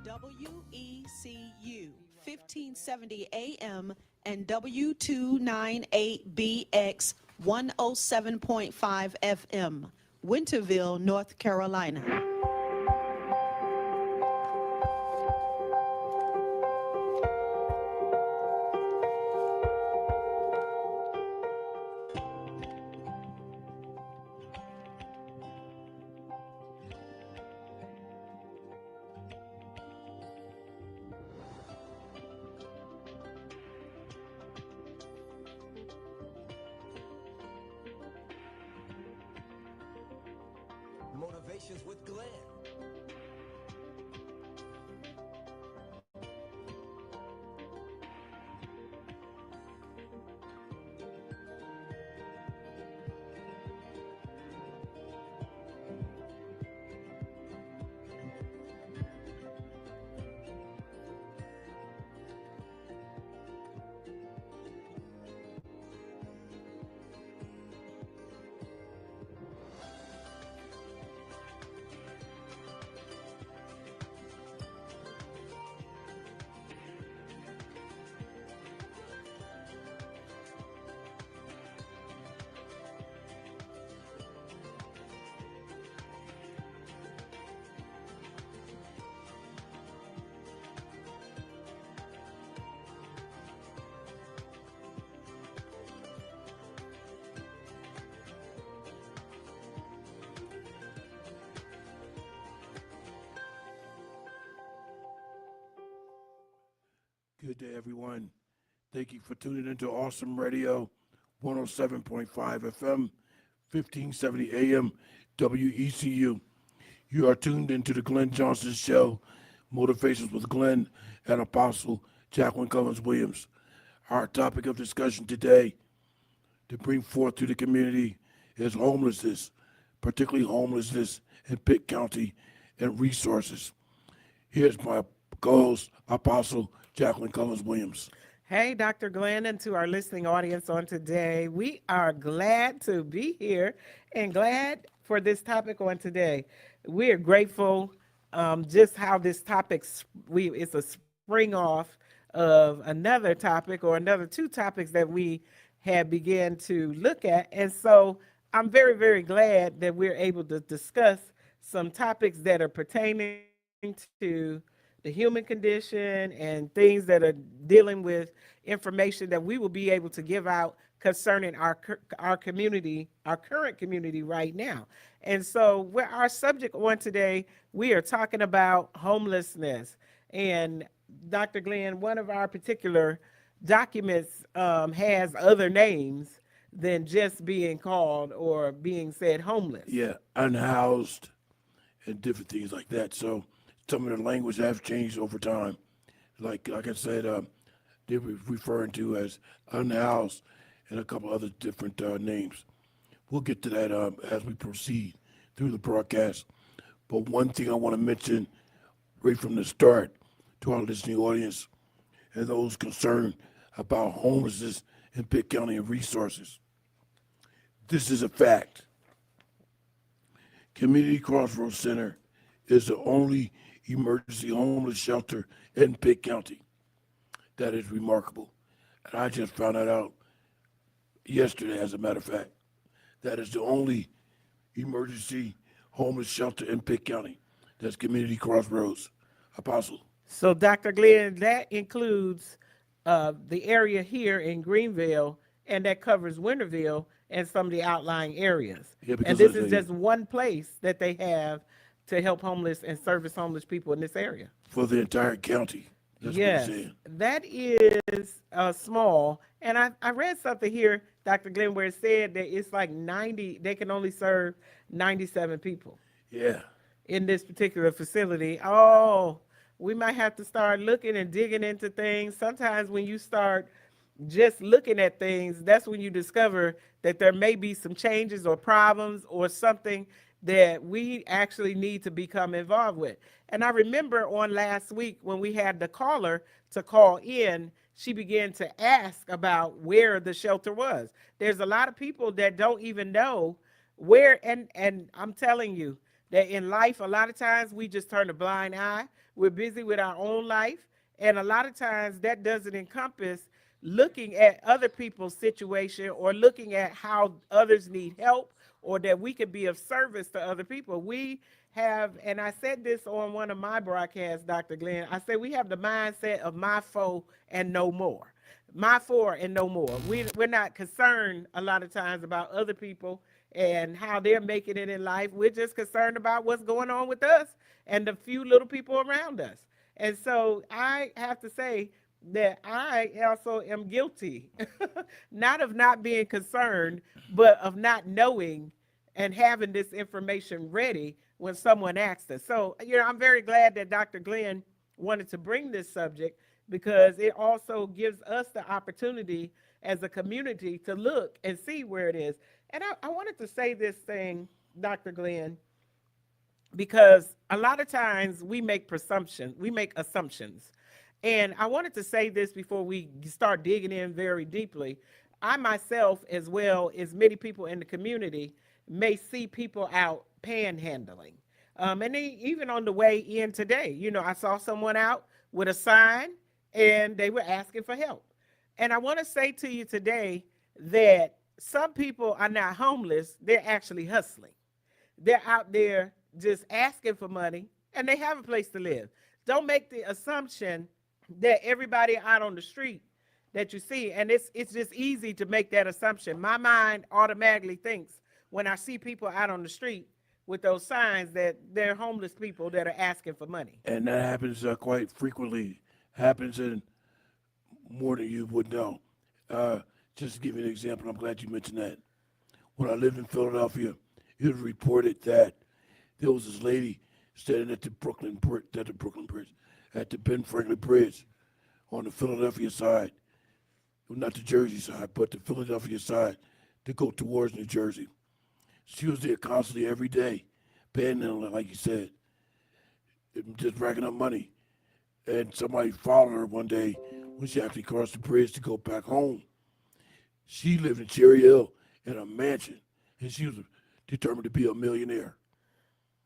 WECU 1570 AM and W298BX 107.5 FM, Winterville, North Carolina. Motivations with Glenn. Good day, everyone. Thank you for tuning into Awesome Radio, 107.5 FM, 1570 AM, WECU. You are tuned into the Glenn Johnson Show, Motivations with Glenn and Apostle Jacqueline Collins Williams. Our topic of discussion today to bring forth to the community is homelessness, particularly homelessness in Pitt County and resources. Here's my co-host, Apostle Jacqueline Collins Williams. Hey, Dr. Glenn, and to our listening audience on today, we are glad to be here and glad for this topic on today. We are grateful just how this topic, it's a spring off of another topic or another two topics that we had began to look at. And so I'm very, very glad that we're able to discuss some topics that are pertaining to the human condition and things that are dealing with information that we will be able to give out concerning our community, our current community right now. And so where our subject on today, we are talking about homelessness. And Dr. Glenn, one of our particular documents has other names than just being called or being said homeless. Yeah, unhoused and different things like that. So some of the language have changed over time. Like I said, they were referring to as unhoused and a couple other different names. We'll get to that as we proceed through the broadcast. But one thing I want to mention right from the start to our listening audience and those concerned about homelessness in Pitt County and resources. This is a fact. Community Crossroads Center is the only emergency homeless shelter in Pitt County. That is remarkable. And I just found that out yesterday, as a matter of fact. That is the only emergency homeless shelter in Pitt County. That's Community Crossroads. Apostle. So, Dr. Glenn, that includes the area here in Greenville, and that covers Winterville and some of the outlying areas. Yeah, and this is just one place that they have to help homeless and service homeless people in this area. For the entire county. That's yes, what you're saying. That is small. And I read something here, Dr. Glenn, where it said that it's like 90, they can only serve 97 people. Yeah. In this particular facility. Oh, we might have to start looking and digging into things. Sometimes when you start just looking at things, that's when you discover that there may be some changes or problems or something that we actually need to become involved with. And I remember on last week when we had the caller to call in, she began to ask about where the shelter was. There's a lot of people that don't even know where, and I'm telling you that in life, a lot of times we just turn a blind eye. We're busy with our own life. And a lot of times that doesn't encompass looking at other people's situation or looking at how others need help or that we could be of service to other people. We have, and I said this on one of my broadcasts, Dr. Glenn, I said we have the mindset of my foe and no more. My four and no more. We're not concerned a lot of times about other people and how they're making it in life. We're just concerned about what's going on with us and the few little people around us. And so I have to say that I also am guilty, not of not being concerned, but of not knowing and having this information ready when someone asks us. So, I'm very glad that Dr. Glenn wanted to bring this subject because it also gives us the opportunity as a community to look and see where it is. And I wanted to say this thing, Dr. Glenn, because a lot of times we make assumptions. And I wanted to say this before we start digging in very deeply. I myself, as well as many people in the community, may see people out panhandling. And even on the way in today, I saw someone out with a sign and they were asking for help. And I want to say to you today that some people are not homeless, they're actually hustling. They're out there just asking for money and they have a place to live. Don't make the assumption that everybody out on the street that you see, and it's just easy to make that assumption. My mind automatically thinks when I see people out on the street with those signs that they're homeless people that are asking for money. And that happens quite frequently. Happens in more than you would know. Just to give you an example, I'm glad you mentioned that. When I lived in Philadelphia, it was reported that there was this lady standing at the Ben Franklin Bridge on the Philadelphia side, well, not the Jersey side, but the Philadelphia side to go towards New Jersey. She was there constantly every day, panhandling, like you said, just racking up money. And somebody followed her one day when she actually crossed the bridge to go back home. She lived in Cherry Hill in a mansion, and she was determined to be a millionaire.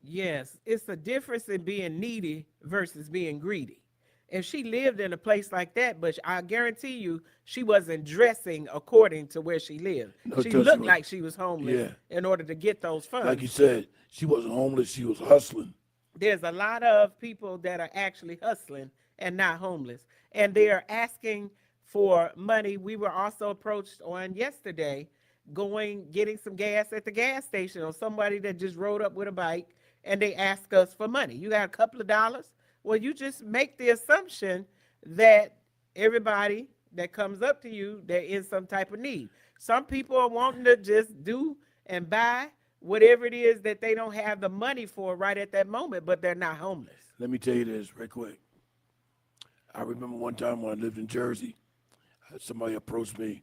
Yes, it's a difference in being needy versus being greedy. If she lived in a place like that, but I guarantee you, she wasn't dressing according to where she lived. No, She trust looked me. like she was homeless in order to get those funds. Like you said, she wasn't homeless, she was hustling. There's a lot of people that are actually hustling and not homeless, and they are asking for money. We were also approached on yesterday getting some gas at the gas station or somebody that just rode up with a bike and they ask us for money. You got a couple of dollars? Well, you just make the assumption that everybody that comes up to you, they're in some type of need. Some people are wanting to just do and buy whatever it is that they don't have the money for right at that moment, but they're not homeless. Let me tell you this right quick. I remember one time when I lived in Jersey, somebody approached me,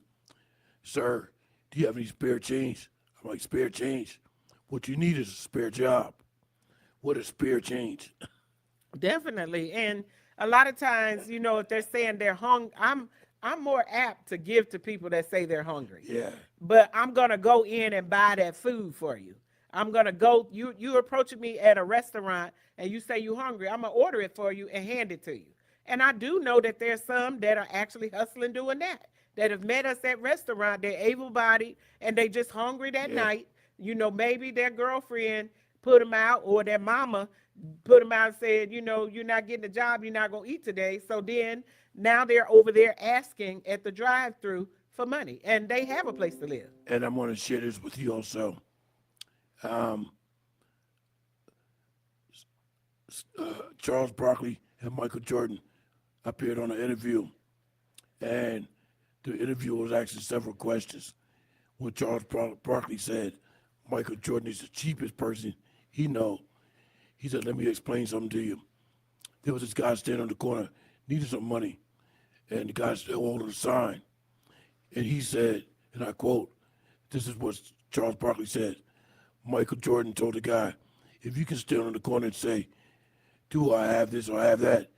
"Sir, do you have any spare change?" I'm like, "Spare change? What you need is a spare job." What is spare change? Definitely. And a lot of times, if they're saying they're hungry, I'm more apt to give to people that say they're hungry. Yeah. But I'm gonna go in and buy that food for you. I'm gonna go, you approaching me at a restaurant and you say you hungry, I'm gonna order it for you and hand it to you. And I do know that there's some that are actually hustling doing that have met us at restaurant, they're able-bodied and they just hungry that night. Maybe their girlfriend put them out or their mama put them out and said, you're not getting a job, you're not gonna eat today. So then now they're over there asking at the drive-through for money and they have a place to live. And I'm going to share this with you also. Charles Barkley and Michael Jordan appeared on an interview, and the interviewer was asking several questions. When Charles Barkley said, Michael Jordan is the cheapest person he know, he said, "Let me explain something to you. There was this guy standing on the corner, needed some money, and the guy still holding a sign. And he said, and I quote, this is what Charles Barkley said, Michael Jordan told the guy, if you can stand on the corner and say, do I have this or I have that,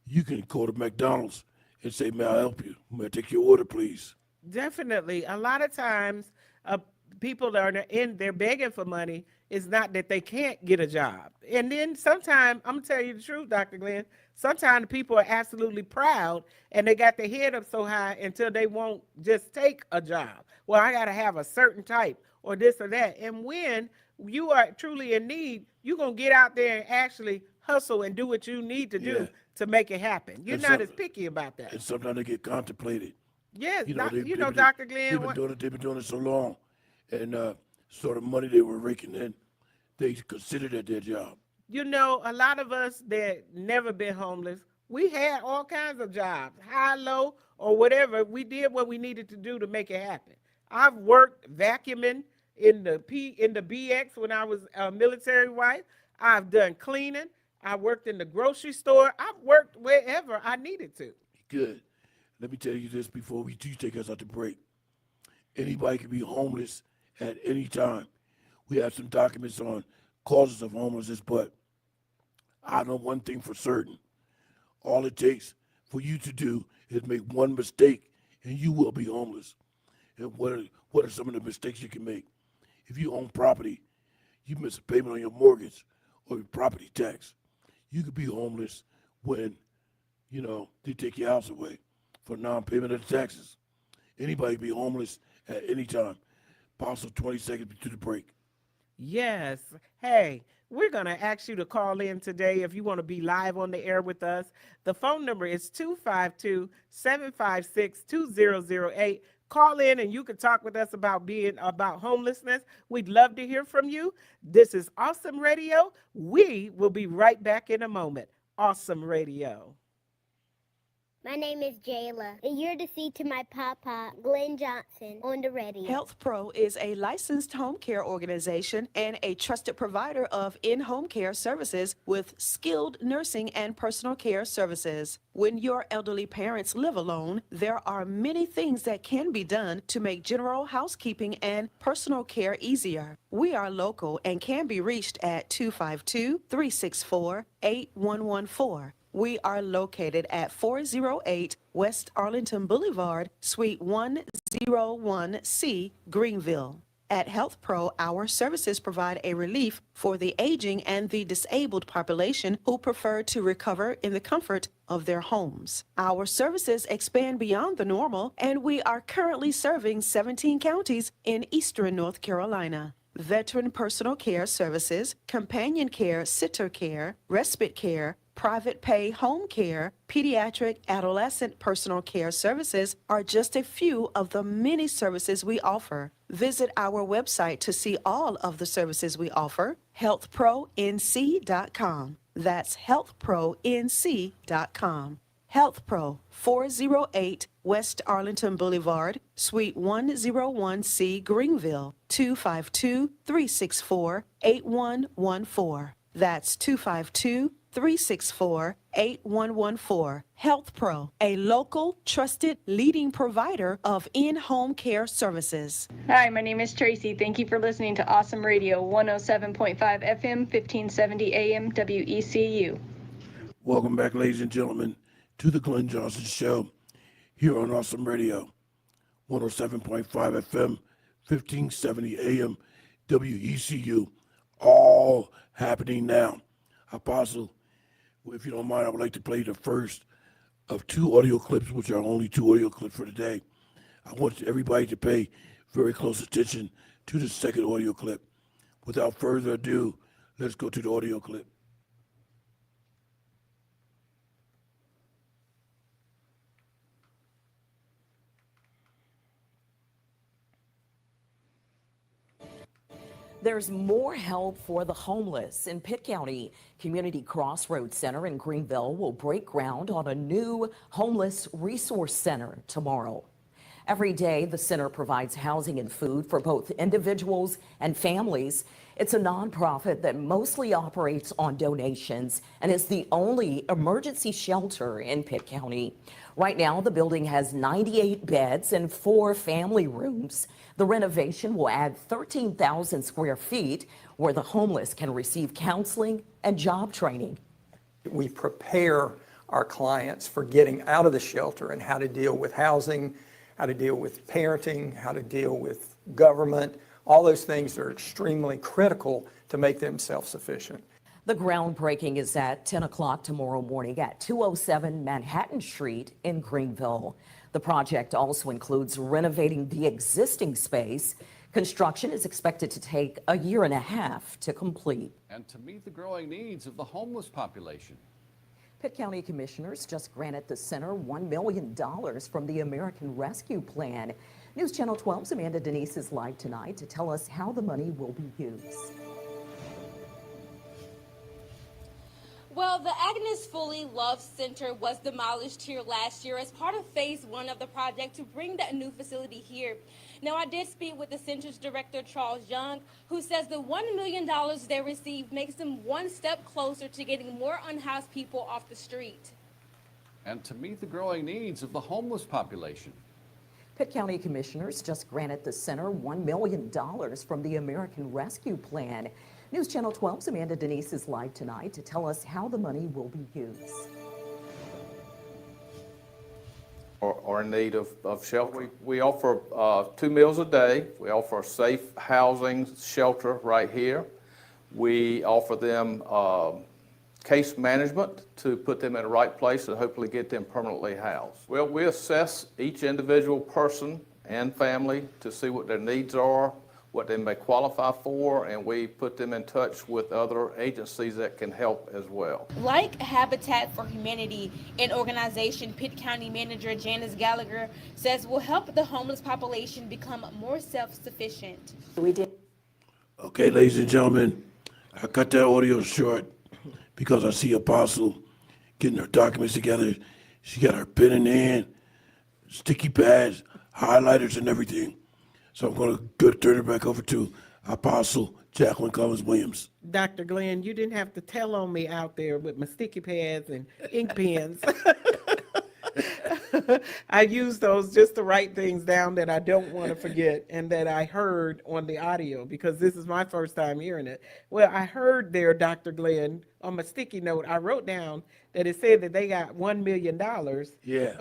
you can go to McDonald's and say, may I help you? May I take your order, please?" Definitely. A lot of times people that are they're begging for money. It's not that they can't get a job. And then sometimes, I'm gonna tell you the truth, Dr. Glenn, sometimes people are absolutely proud and they got their head up so high until they won't just take a job. Well, I gotta have a certain type or this or that. And when you are truly in need, you're gonna get out there and actually hustle and do what you need to do Yeah. to make it happen. You're And not some- as picky about that. And sometimes they get contemplated. Yes, They've been- Dr. Glenn, they've been doing it so long, and sort of money they were raking in, they considered it their job. you know, a lot of us that never been homeless, we had all kinds of jobs, high, low, or whatever. We did what we needed to do to make it happen. I've worked vacuuming in the BX when I was a military wife. I've done cleaning. I worked in the grocery store. I've worked wherever I needed to. Good. Let me tell you this before we do take us out to break. Anybody can be homeless at any time. We have some documents on causes of homelessness, but I know one thing for certain. All it takes for you to do is make one mistake and you will be homeless. And what are some of the mistakes you can make? If you own property, you miss a payment on your mortgage or your property tax, you could be homeless when, they take your house away for non-payment of the taxes. Anybody can be homeless at any time. Apostle, 20 seconds to the break. Yes. Hey, we're going to ask you to call in today if you want to be live on the air with us. The phone number is 252-756-2008. Call in and you can talk with us about homelessness. We'd love to hear from you. This is Awesome Radio. We will be right back in a moment. Awesome Radio. My name is Jayla, and you're to see to my papa, Glenn Johnson, on the radio. Health Pro is a licensed home care organization and a trusted provider of in-home care services with skilled nursing and personal care services. When your elderly parents live alone, there are many things that can be done to make general housekeeping and personal care easier. We are local and can be reached at 252-364-8114. We are located at 408 West Arlington Boulevard, Suite 101C, Greenville. At Health Pro, our services provide a relief for the aging and the disabled population who prefer to recover in the comfort of their homes. Our services expand beyond the normal, and we are currently serving 17 counties in eastern North Carolina. Veteran personal care services, companion care, sitter care, respite care, private pay home care, pediatric adolescent personal care services are just a few of the many services we offer. Visit our website to see all of the services we offer, healthpronc.com. That's healthpronc.com. Health Pro, 408 West Arlington Boulevard, Suite 101C, Greenville, 252-364-8114. That's 252-364-8114. Health Pro, a local, trusted, leading provider of in-home care services. Hi, my name is Tracy. Thank you for listening to Awesome Radio, 107.5 FM, 1570 AM, WECU. Welcome back, ladies and gentlemen, to the Glenn Johnson Show here on Awesome Radio, 107.5 FM, 1570 AM, WECU, all happening now. Apostle, if you don't mind, I would like to play the first of two audio clips, which are only two audio clips for today. I want everybody to pay very close attention to the second audio clip. Without further ado, let's go to the audio clip. There's more help for the homeless. In Pitt County, Community Crossroads Center in Greenville will break ground on a new homeless resource center tomorrow. Every day, the center provides housing and food for both individuals and families. It's a nonprofit that mostly operates on donations and is the only emergency shelter in Pitt County. Right now, the building has 98 beds and 4 family rooms. The renovation will add 13,000 square feet where the homeless can receive counseling and job training. We prepare our clients for getting out of the shelter and how to deal with housing, how to deal with parenting, how to deal with government, All those things are extremely critical to make them self-sufficient. The groundbreaking is at 10 o'clock tomorrow morning at 207 Manhattan Street in Greenville. The project also includes renovating the existing space. Construction is expected to take a year and a half to complete. And to meet the growing needs of the homeless population. Pitt County Commissioners just granted the center $1 million from the American Rescue Plan. News Channel 12's Amanda Denise is live tonight to tell us how the money will be used. Well, the Agnes Foley Love Center was demolished here last year as part of phase 1 of the project to bring that new facility here. Now, I did speak with the center's director, Charles Young, who says the $1 million they received makes them one step closer to getting more unhoused people off the street. And to meet the growing needs of the homeless population. Pitt County Commissioners just granted the center $1 million from the American Rescue Plan. News Channel 12's Amanda Denise is live tonight to tell us how the money will be used. Or in need of shelter. We offer 2 meals a day. We offer safe housing, shelter right here. We offer them case management to put them in the right place and hopefully get them permanently housed. Well, we assess each individual person and family to see what their needs are, what they may qualify for, and we put them in touch with other agencies that can help as well. Like Habitat for Humanity, an organization Pitt County Manager Janice Gallagher says will help the homeless population become more self-sufficient. Okay, ladies and gentlemen, I cut that audio short because I see Apostle getting her documents together. She got her pen in hand, sticky pads, highlighters, and everything. So I'm going to turn it back over to Apostle Jacqueline Collins Williams. Dr. Glenn, you didn't have to tell on me out there with my sticky pads and ink pens. I use those just to write things down that I don't want to forget and that I heard on the audio because this is my first time hearing it. Well, I heard there, Dr. Glenn, on my sticky note, I wrote down that it said that they got $1 million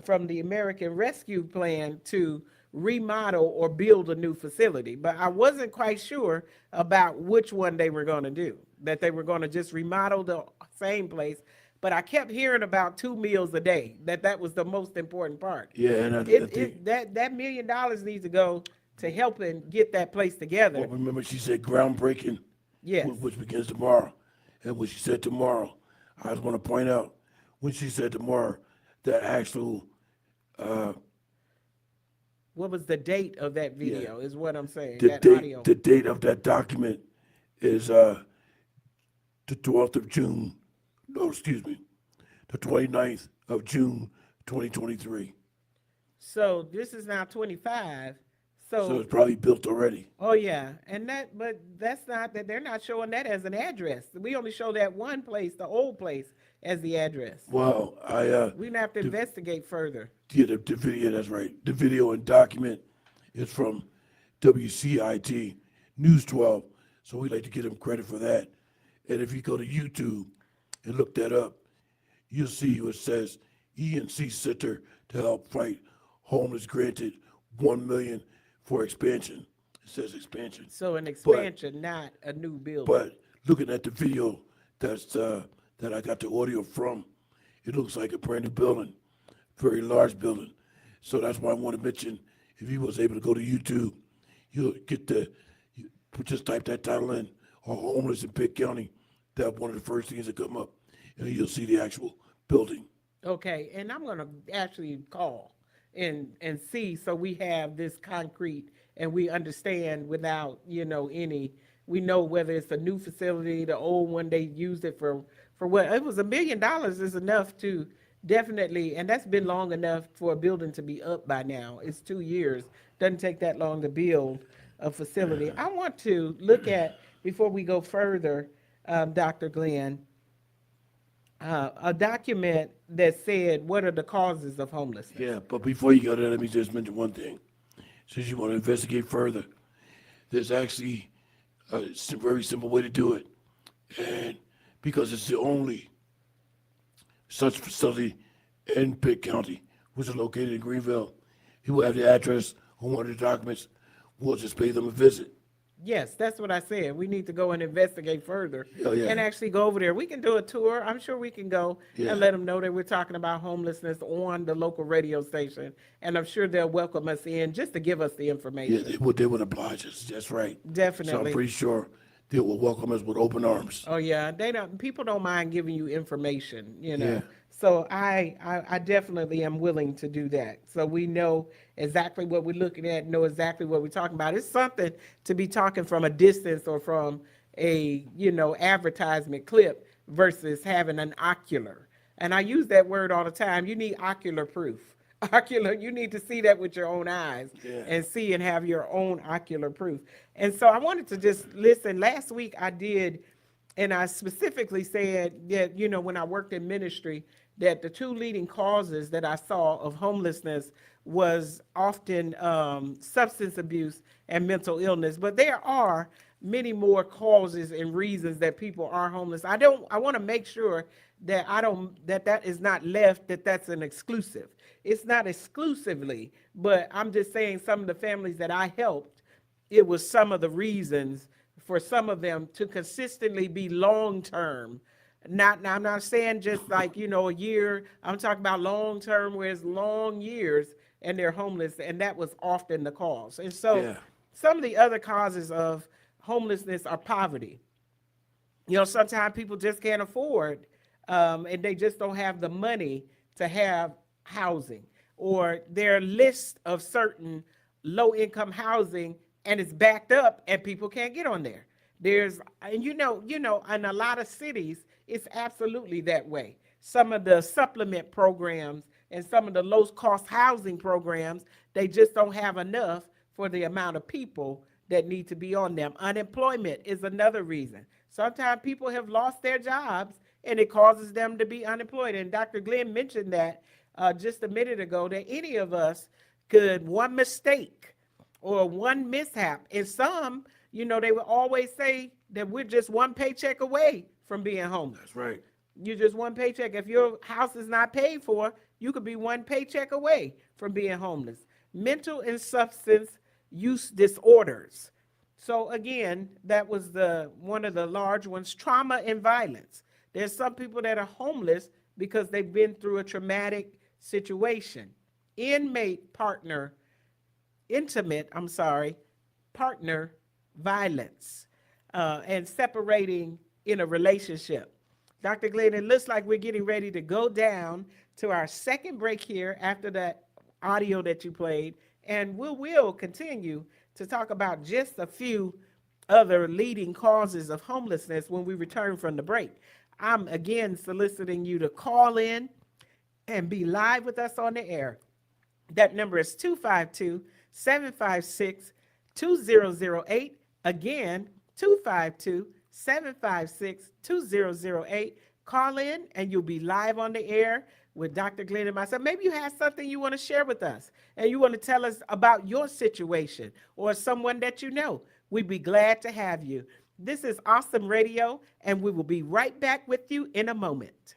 from the American Rescue Plan to remodel or build a new facility, but I wasn't quite sure about which one they were going to do, that they were going to just remodel the same place. But I kept hearing about 2 meals a day, that was the most important part. Yeah, and I think that $1 million needs to go to helping get that place together. well, remember she said groundbreaking, Yes. which begins tomorrow. And when she said tomorrow, I just want to point out when she said tomorrow, that actual What was the date of that video is what I'm saying, the that audio. date of that document is the 12th of June. No, excuse me, the 29th of June, 2023. So this is now 25. So it's probably built already. Oh, yeah. But that's not, that they're not showing that as an address. We only show that one place, the old place, as the address. Well, We're going to have to investigate further. yeah, the video, that's right. The video and document is from WCIT News 12. So we like to give them credit for that. And if you go to YouTube and look that up, you'll see what it says ENC Center to help fight homeless granted $1 million for expansion. It says expansion. So an expansion, not a new building. But looking at the video that's that I got the audio from, it looks like a brand new building, very large building. So that's why I want to mention, if you was able to go to YouTube, you'll get just type that title in, or homeless in Pitt County. That's one of the first things that come up, and you'll see the actual building. Okay, and I'm going to actually call and see, so we have this concrete and we understand without, we know whether it's a new facility, the old one, they used it for what, it was $1 million is enough to definitely, and that's been long enough for a building to be up by now. It's 2 years, doesn't take that long to build a facility. I want to look at, before we go further, Dr. Glenn, a document that said, what are the causes of homelessness? Yeah, but before you go there, let me just mention one thing. Since you want to investigate further, there's actually a very simple way to do it. And because it's the only such facility in Pitt County, which is located in Greenville, he will have the address on one of the documents. We'll just pay them a visit. Yes, that's what I said. We need to go and investigate further Oh, yeah. and actually go over there. We can do a tour. I'm sure we can go Yeah. and let them know that we're talking about homelessness on the local radio station. And I'm sure they'll welcome us in just to give us the Yeah, information. they would oblige us, that's right. So I'm Definitely. pretty sure they will welcome us with open arms. Oh, yeah, people don't mind giving you information, Yeah. So I definitely am willing to do that. So we know exactly what we're looking at, know exactly what we're talking about. It's something to be talking from a distance or from a, advertisement clip versus having an ocular. And I use that word all the time. You need ocular proof. You need to see that with your own eyes and see and have your own ocular proof. And so I wanted to just listen. Last week I did, and I specifically said that, when I worked in ministry, that the two leading causes that I saw of homelessness was often substance abuse and mental illness. But there are many more causes and reasons that people are homeless. I want to make sure that that is not left, that's an exclusive. It's not exclusively, but I'm just saying some of the families that I helped, it was some of the reasons for some of them to consistently be long-term. I'm not saying just like, a year. I'm talking about long-term where it's long years and they're homeless, and that was often the cause. And so some of the other causes of homelessness are poverty. Sometimes people just can't afford, and they just don't have the money to have housing, or their list of certain low-income housing and it's backed up and people can't get on there. In a lot of cities, it's absolutely that way. Some of the supplement programs and some of the low-cost housing programs, they just don't have enough for the amount of people that need to be on them. Unemployment is another reason. Sometimes people have lost their jobs and it causes them to be unemployed. And Dr. Glenn mentioned that just a minute ago, that any of us could, one mistake or one mishap, and some, they would always say that we're just one paycheck away from being homeless. That's right. You're just one paycheck. If your house is not paid for, you could be one paycheck away from being homeless. Mental and substance use disorders. So again, that was one of the large ones. Trauma and violence. There's some people that are homeless because they've been through a traumatic situation. Partner violence, and separating in a relationship. Dr. Glenn, it looks like we're getting ready to go down to our second break here after that audio that you played, and we will continue to talk about just a few other leading causes of homelessness when we return from the break. I'm again soliciting you to call in and be live with us on the air. That number is 252-756-2008. Again, 252-756-2008. Call in and you'll be live on the air with Dr. Glenn and myself. Maybe you have something you want to share with us and you want to tell us about your situation or someone that you know. We'd be glad to have you. This is Awesome Radio, and we will be right back with you in a moment.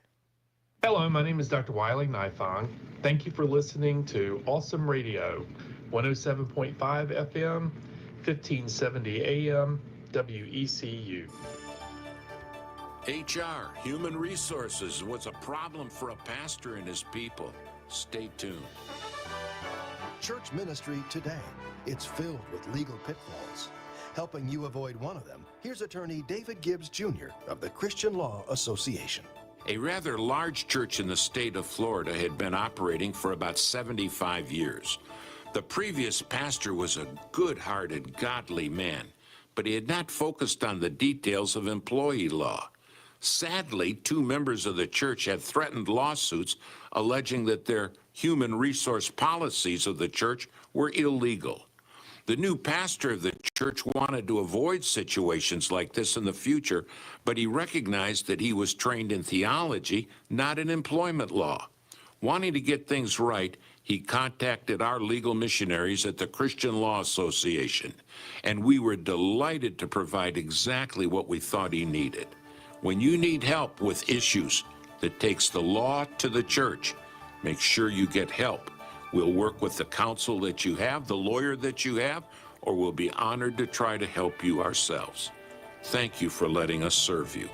Hello, my name is Dr. Wiley Nifong. Thank you for listening to Awesome Radio, 107.5 FM, 1570 AM, WECU. HR, human resources, was a problem for a pastor and his people. Stay tuned. Church ministry today. It's filled with legal pitfalls. Helping you avoid one of them, here's attorney David Gibbs Jr. of the Christian Law Association. A rather large church in the state of Florida had been operating for about 75 years. The previous pastor was a good-hearted, godly man, but he had not focused on the details of employee law. Sadly, 2 members of the church had threatened lawsuits alleging that their human resource policies of the church were illegal. The new pastor of the church wanted to avoid situations like this in the future, but he recognized that he was trained in theology, not in employment law. Wanting to get things right, he contacted our legal missionaries at the Christian Law Association, and we were delighted to provide exactly what we thought he needed. When you need help with issues that takes the law to the church, make sure you get help. We'll work with the counsel that you have, the lawyer that you have, or we'll be honored to try to help you ourselves. Thank you for letting us serve you.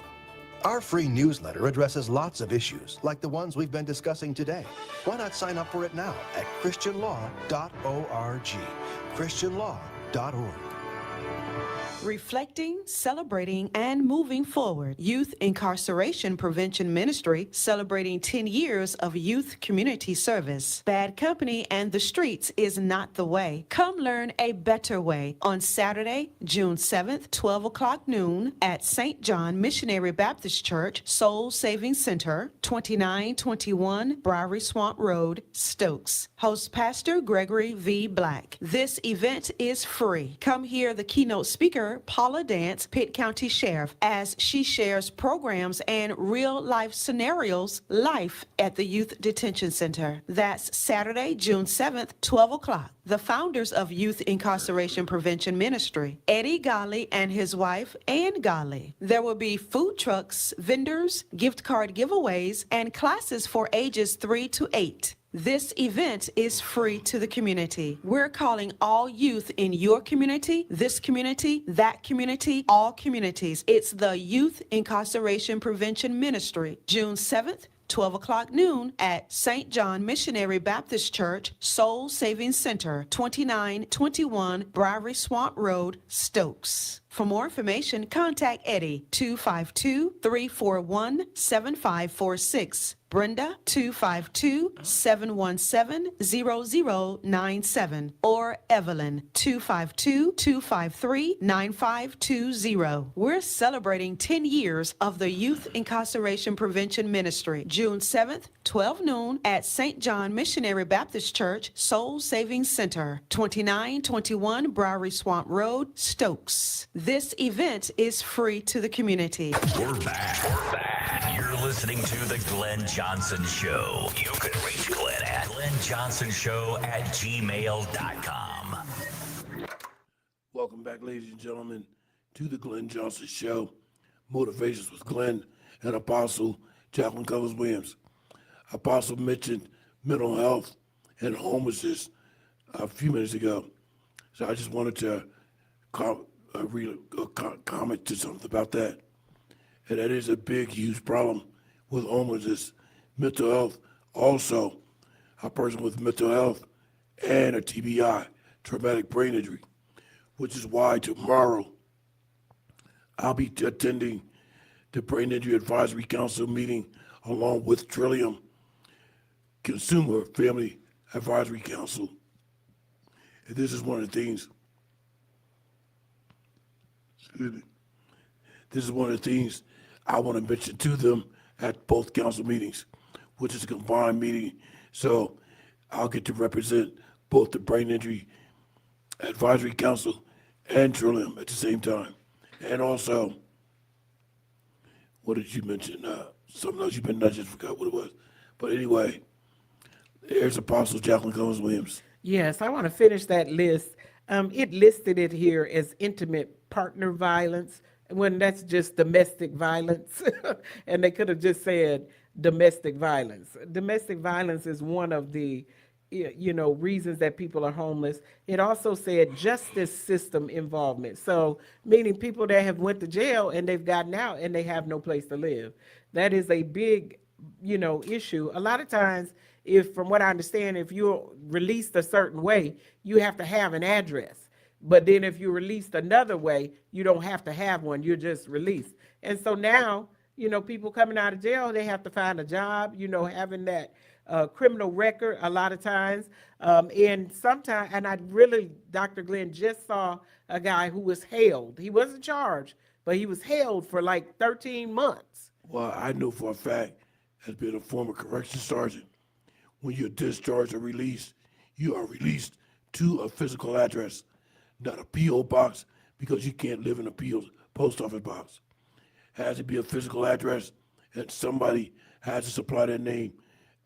Our free newsletter addresses lots of issues, like the ones we've been discussing today. Why not sign up for it now at christianlaw.org? christianlaw.org. Reflecting, celebrating, and moving forward. Youth Incarceration Prevention Ministry celebrating 10 years of youth community service. Bad company and the streets is not the way. Come learn a better way on Saturday, June 7th, 12 o'clock noon at St. John Missionary Baptist Church, Soul Saving Center, 2921 Briary Swamp Road, Stokes. Host Pastor Gregory V. Black. This event is free. Come hear the keynote speaker, Paula Dance, Pitt County Sheriff, as she shares programs and real-life scenarios live at the Youth Detention Center. That's Saturday, June 7th, 12 o'clock. The founders of Youth Incarceration Prevention Ministry, Eddie Golly and his wife, Ann Golly. There will be food trucks, vendors, gift card giveaways, and classes for ages 3 to 8. This event is free to the community. We're calling all youth in your community, this community, that community, all communities. It's the Youth Incarceration Prevention Ministry, June 7th, 12 o'clock noon at St. John Missionary Baptist Church, Soul Saving Center, 2921 Briary Swamp Road, Stokes. For more information, contact Eddie, 252-341-7546. Brenda, 252-717-0097. Or Evelyn, 252-253-9520. We're celebrating 10 years of the Youth Incarceration Prevention Ministry. June 7th, 12 noon at St. John Missionary Baptist Church, Soul Saving Center, 2921 Briary Swamp Road, Stokes. This event is free to the community. We're back. You're listening to The Glenn Johnson Show. You can reach Glenn at glennjohnsonshow@gmail.com. Welcome back, ladies and gentlemen, to The Glenn Johnson Show. Motivations with Glenn and Apostle Jacqueline Covers Williams. Apostle mentioned mental health and homelessness a few minutes ago. So I just wanted to comment to something about that. And that is a big, huge problem with homelessness. Mental health, also a person with mental health and a TBI, traumatic brain injury, which is why tomorrow I'll be attending the Brain Injury Advisory Council meeting along with Trillium Consumer Family Advisory Council. And this is one of the things, this is one of the things I want to mention to them at both council meetings, which is a combined meeting. So I'll get to represent both the Brain Injury Advisory Council and Trillium at the same time. And also, what did you mention? Something else you've been, I just forgot what it was. But anyway, there's Apostle Jacqueline Covers Williams. Yes, I want to finish that list. It listed it here as intimate partner violence, when that's just domestic violence. And they could have just said domestic violence. Domestic violence is one of the reasons that people are homeless. It also said justice system involvement. So meaning people that have went to jail and they've gotten out and they have no place to live. That is a big, issue. A lot of times, from what I understand, if you're released a certain way, you have to have an address. But then if you're released another way, you don't have to have one. You're just released. And so now, people coming out of jail, they have to find a job, having that criminal record a lot of times. And sometimes, and Dr. Glenn just saw a guy who was held. He wasn't charged, but he was held for like 13 months. Well, I know for a fact, as being a former corrections sergeant, when you're discharged or released, you are released to a physical address, not a P.O. box, because you can't live in a P.O. post office box. It has to be a physical address, and somebody has to supply their name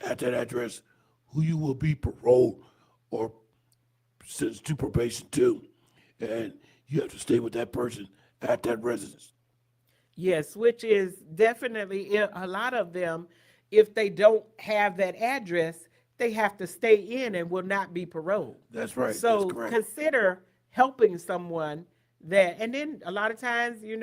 at that address, who you will be paroled or sentenced to probation to, and you have to stay with that person at that residence. Yes, which is definitely a lot of them. If they don't have that address, they have to stay in and will not be paroled. That's right. So That's correct. consider helping someone that, and then a lot of times, you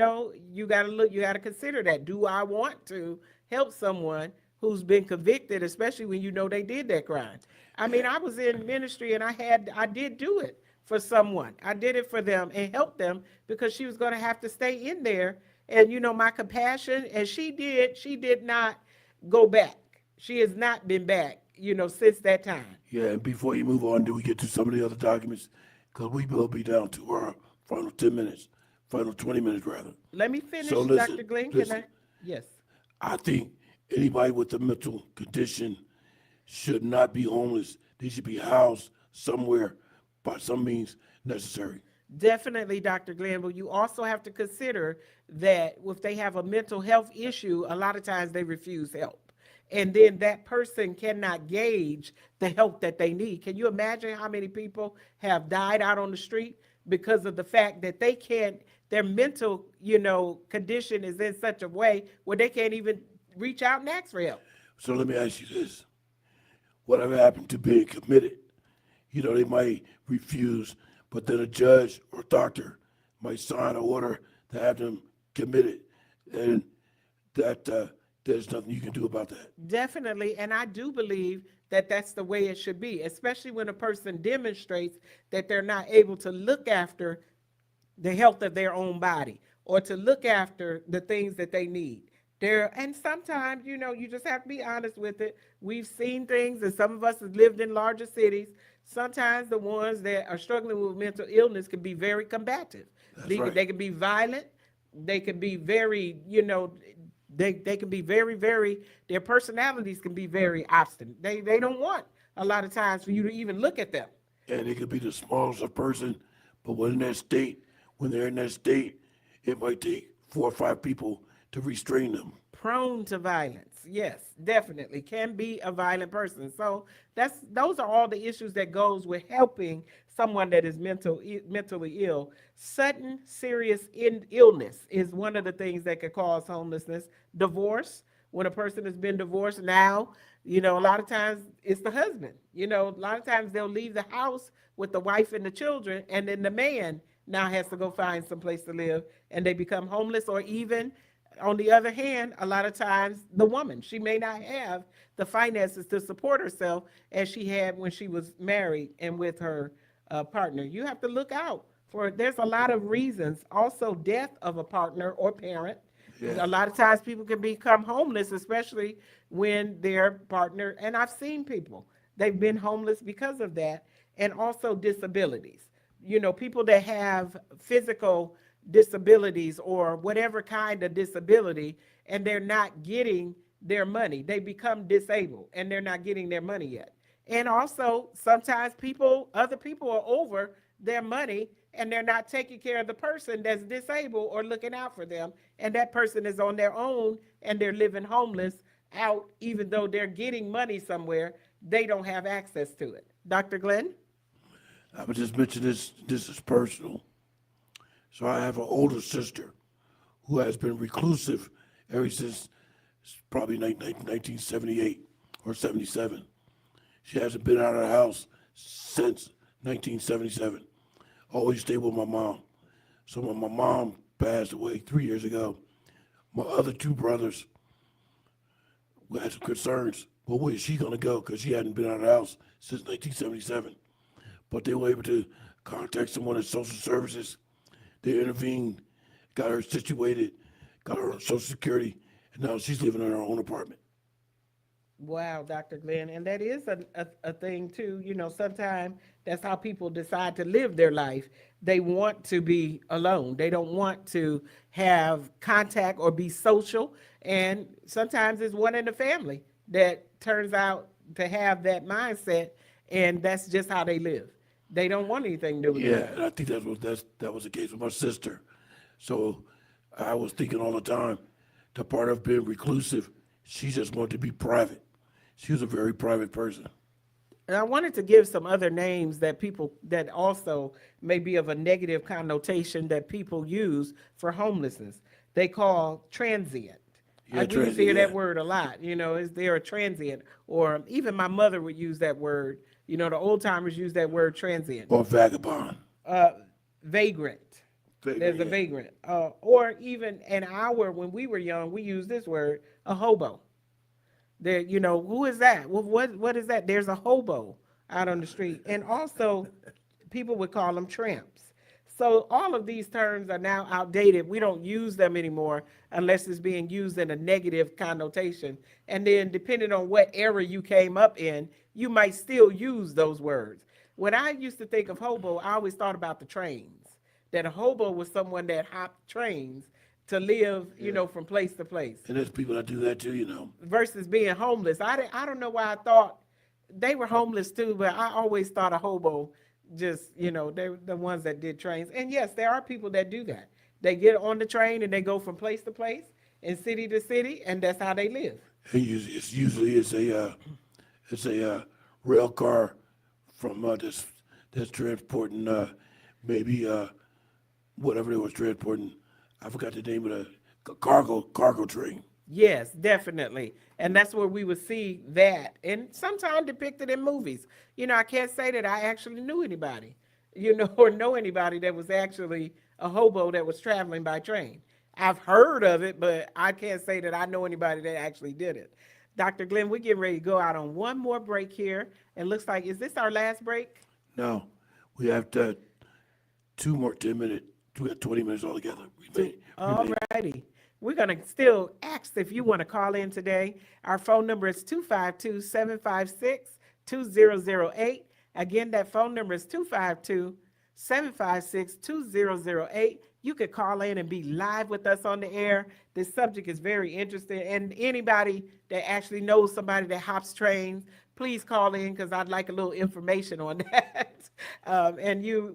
got to consider that. Do I want to help someone who's been convicted, especially when they did that crime? I mean, I was in ministry and I did do it for someone. I did it for them and helped them because she was going to have to stay in there. And, my compassion, and she did not go back. She has not been back, since that time. Yeah, and before you move on, do we get to some of the other documents? Because we will be down to our final 10 minutes, final 20 minutes rather. Let me finish, So listen, Dr. Glenn. listen. Yes. I think anybody with a mental condition should not be homeless. They should be housed somewhere by some means necessary. Definitely, Dr. Glenn, but you also have to consider that if they have a mental health issue, a lot of times they refuse help. And then that person cannot gauge the help that they need. Can you imagine how many people have died out on the street because of the fact that they can't, their mental, condition is in such a way where they can't even reach out and ask for help? So let me ask you this. Whatever happened to being committed? They might refuse, but then a judge or doctor might sign an order to have them committed. And that there's nothing you can do about that. Definitely, and I do believe that that's the way it should be, especially when a person demonstrates that they're not able to look after the health of their own body or to look after the things that they need. And sometimes, you just have to be honest with it. We've seen things, and some of us have lived in larger cities. Sometimes the ones that are struggling with mental illness can be very combative. They can be violent. They can be very, they can be very, very, their personalities can be very obstinate. They don't want a lot of times for you to even look at them. And it could be the smallest of person, but when they're in that state, it might take 4 or 5 people to restrain them. Prone to violence, yes, definitely can be a violent person. So those are all the issues that goes with helping someone that is mentally ill. Sudden serious illness is one of the things that could cause homelessness. Divorce, when a person has been divorced now, a lot of times it's the husband. A lot of times they'll leave the house with the wife and the children, and then the man now has to go find some place to live, and they become homeless. Or even on the other hand, a lot of times the woman, she may not have the finances to support herself as she had when she was married and with her partner. You have to look out for, there's a lot of reasons. Also, death of a partner or parent. Yeah. A lot of times people can become homeless, especially when their partner, and I've seen people, they've been homeless because of that. And also disabilities. People that have physical disabilities or whatever kind of disability, and they're not getting their money. They become disabled and they're not getting their money yet. And also sometimes other people are over their money and they're not taking care of the person that's disabled or looking out for them. And that person is on their own and they're living homeless out, even though they're getting money somewhere, they don't have access to it. Dr. Glenn? I would just mention this is personal. So I have an older sister who has been reclusive ever since probably 1978 or 77. She hasn't been out of the house since 1977. Always stayed with my mom. So when my mom passed away 3 years ago, my other 2 brothers had some concerns. Well, where is she going to go? Because she hadn't been out of the house since 1977. But they were able to contact someone at Social Services. They intervened, got her situated, got her on Social Security, and now she's living in her own apartment. Wow, Dr. Glenn. And that is a thing too. Sometimes that's how people decide to live their life. They want to be alone. They don't want to have contact or be social. And sometimes it's one in the family that turns out to have that mindset, and that's just how they live. They don't want anything to do with it. Yeah, and I think that was the case with my sister. So I was thinking all the time, the part of being reclusive, she just wanted to be private. She was a very private person. And I wanted to give some other names that people that also may be of a negative connotation that people use for homelessness. They call transient. Yeah, I used to hear that word a lot. Is there a transient? Or even my mother would use that word. The old timers use that word transient. Or vagabond. vagrant. There's a vagrant. Or even when we were young, we used this word, a hobo. There, who is that? Well, what is that? There's a hobo out on the street. And also, people would call them tramps. So all of these terms are now outdated. We don't use them anymore unless it's being used in a negative connotation. And then depending on what era you came up in, you might still use those words. When I used to think of hobo, I always thought about the trains. That a hobo was someone that hopped trains to live, from place to place. And there's people that do that too, Versus being homeless. I don't know why I thought they were homeless too, but I always thought a hobo just, they're the ones that did trains. And yes, there are people that do that. They get on the train and they go from place to place and city to city, and that's how they live. It's usually a rail car from that's transporting maybe whatever they was transporting. I forgot the name of the cargo train. Yes, definitely. And that's where we would see that. And sometimes depicted in movies. I can't say that I actually knew anybody, or know anybody that was actually a hobo that was traveling by train. I've heard of it, but I can't say that I know anybody that actually did it. Dr. Glenn, we're getting ready to go out on one more break here. It looks like, is this our last break? No, we have 2 more 10-minute. We got 20 minutes altogether. All righty. We're going to still ask if you want to call in today. Our phone number is 252-756-2008. Again, that phone number is 252-756-2008. You could call in and be live with us on the air. This subject is very interesting. And anybody that actually knows somebody that hops trains, please call in because I'd like a little information on that.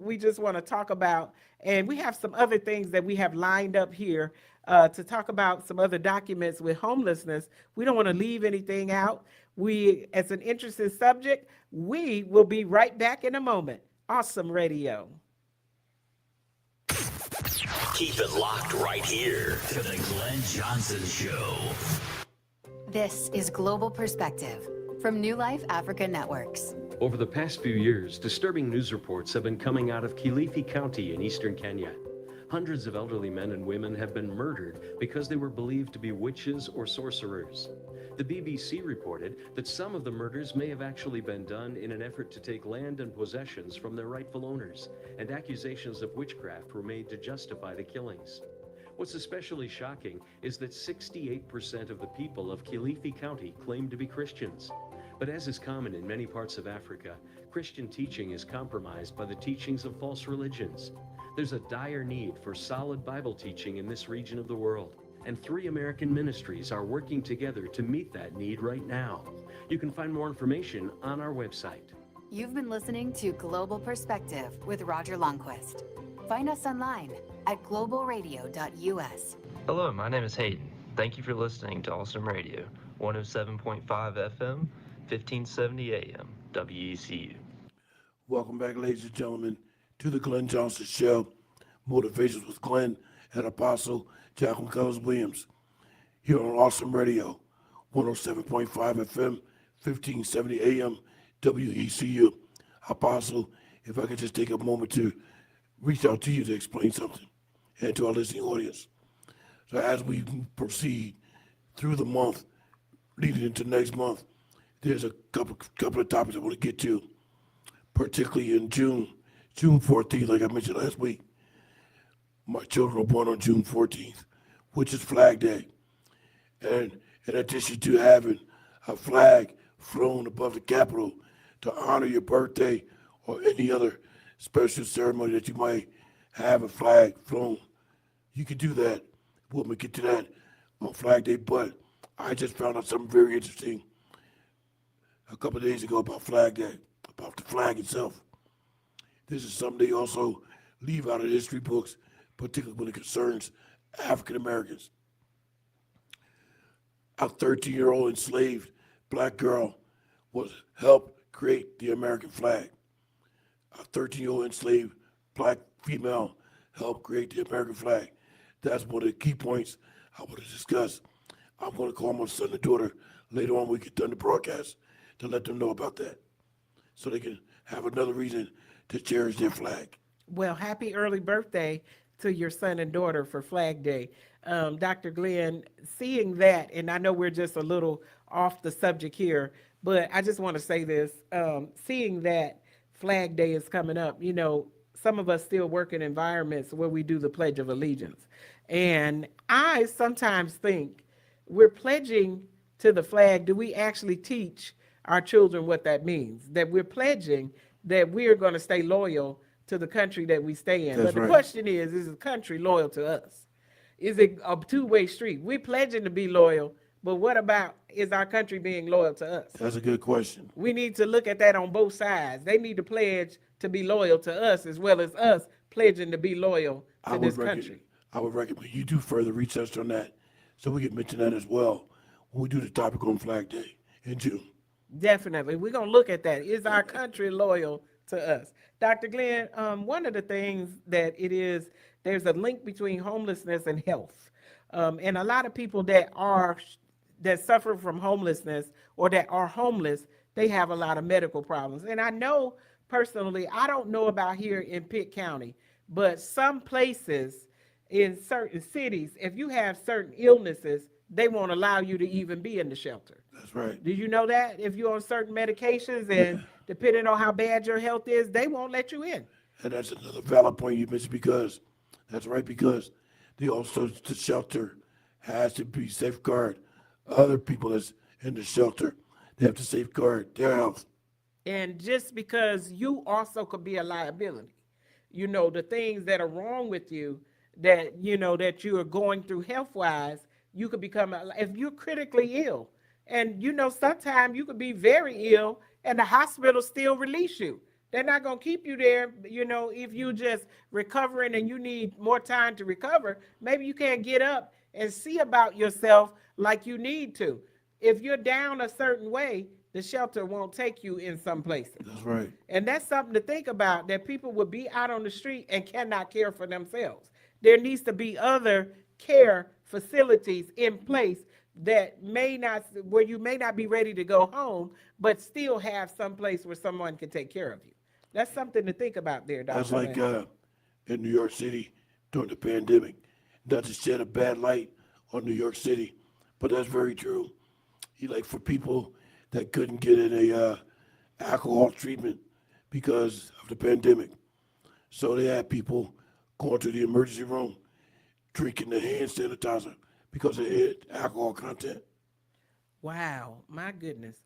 We just want to talk about, and we have some other things that we have lined up here to talk about some other documents with homelessness. We don't want to leave anything out. It's an interesting subject. We will be right back in a moment. Awesome Radio. Keep it locked right here to the Glenn Johnson Show. This is Global Perspective from New Life Africa Networks. Over the past few years, disturbing news reports have been coming out of Kilifi County in eastern Kenya. Hundreds of elderly men and women have been murdered because they were believed to be witches or sorcerers. The BBC reported that some of the murders may have actually been done in an effort to take land and possessions from their rightful owners, and accusations of witchcraft were made to justify the killings. What's especially shocking is that 68% of the people of Kilifi County claim to be Christians. But as is common in many parts of Africa, Christian teaching is compromised by the teachings of false religions. There's a dire need for solid Bible teaching in this region of the world, and 3 American ministries are working together to meet that need right now. You can find more information on our website. You've been listening to Global Perspective with Roger Longquist. Find us online at globalradio.us. Hello, my name is Hayden. Thank you for listening to Awesome Radio, 107.5 FM, 1570 AM, WECU. Welcome back, ladies and gentlemen, to the Glenn Johnson Show. Motivations with Glenn and Apostle Jacqueline Cullors-Williams. Here on Awesome Radio, 107.5 FM, 1570 AM, WECU. Apostle, if I could just take a moment to reach out to you to explain something, and to our listening audience. So as we proceed through the month, leading into next month, there's a couple of topics I want to get to, particularly in June 14th, like I mentioned last week. My children were born on June 14th, which is Flag Day. And in addition to having a flag flown above the Capitol to honor your birthday or any other special ceremony that you might have a flag flown, you can do that. We'll get to that on Flag Day, but I just found out something very interesting a couple of days ago about Flag Day, about the flag itself. This is something they also leave out of history books, particularly when it concerns African Americans. A 13-year-old enslaved black girl was helped create the American flag. A 13-year-old enslaved black female helped create the American flag. That's one of the key points I want to discuss. I'm going to call my son and daughter later on when we get done the broadcast to let them know about that, so they can have another reason to cherish their flag. Well, happy early birthday to your son and daughter for Flag Day. Dr. Glenn, seeing that, and I know we're just a little off the subject here, but I just want to say this, seeing that Flag Day is coming up, you know, some of us still work in environments where we do the Pledge of Allegiance. And I sometimes think we're pledging to the flag. Do we actually teach our children what that means? That we're pledging that we are going to stay loyal to the country that we stay in. That's But the right. question is the country loyal to us? Is it a two-way street? We're pledging to be loyal, but what about, is our country being loyal to us? That's a good question. We need to look at that on both sides. They need to pledge to be loyal to us as well as us pledging to be loyal to this country. I would recommend you do further research on that so we can mention that as well when we do the topic on Flag Day in June. Definitely. We're going to look at that. Is our country loyal to us? Dr. Glenn, one of the things that it is, there's a link between homelessness and health. And a lot of people that suffer from homelessness or that are homeless, they have a lot of medical problems. And I know personally, I don't know about here in Pitt County, but some places in certain cities, if you have certain illnesses, they won't allow you to even be in the shelter. That's right. Did you know that? If you're on certain medications and depending on how bad your health is, they won't let you in. And that's another valid point you mentioned because that's right, because the shelter has to be safeguard other people that's in the shelter. They have to safeguard their health. And just because you also could be a liability, you know, the things that are wrong with you that, you know, that you are going through health-wise, you could become, if you're critically ill, and, you know, sometimes you could be very ill and the hospital still release you. They're not going to keep you there, you know, if you just recovering and you need more time to recover. Maybe you can't get up and see about yourself like you need to. If you're down a certain way, the shelter won't take you in some places. That's right. And that's something to think about, that people will be out on the street and cannot care for themselves. There needs to be other care facilities in place that may not, where you may not be ready to go home, but still have some place where someone can take care of you. That's something to think about there, Dr. That's like Lane. in New York City during the pandemic. Not to shed a bad light on New York City, but that's very true. Like for people that couldn't get in a alcohol treatment because of the pandemic. So they had people going to the emergency room, drinking the hand sanitizer because it had alcohol content. Wow, my goodness.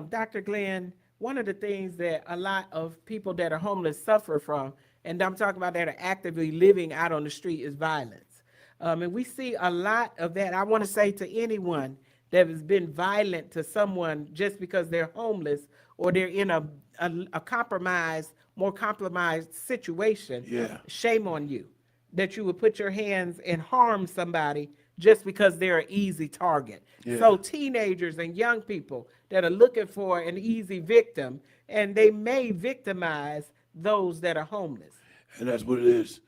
Dr. Glenn, one of the things that a lot of people that are homeless suffer from, and I'm talking about that are actively living out on the street, is violence. And we see a lot of that. I want to say to anyone that has been violent to someone just because they're homeless or they're in a compromised, more compromised situation, shame on you that you would put your hands and harm somebody just because they're an easy target. So teenagers and young people that are looking for an easy victim, and they may victimize those that are homeless. And that's what it is,